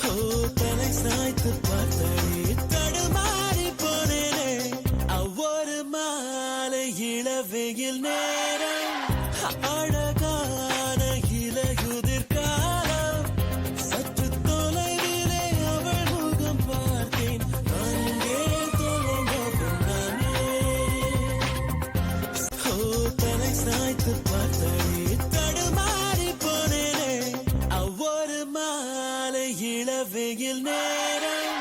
தலை சாய்த்து பார்த்தே தடுமாறி போனேனே அவ்வொரு மாலை இளவெயில் நேரம் அழகான இலையுதிர் காலம் சற்று தொலைவிலே அவள் முகம் பார்த்தேன் அங்கே தொலைந்தவன் நானே தலை சாய்த்து பார்த்தே தடுமாறி போனேனே அவ்வொரு மாலை இளவெயில் நேரம்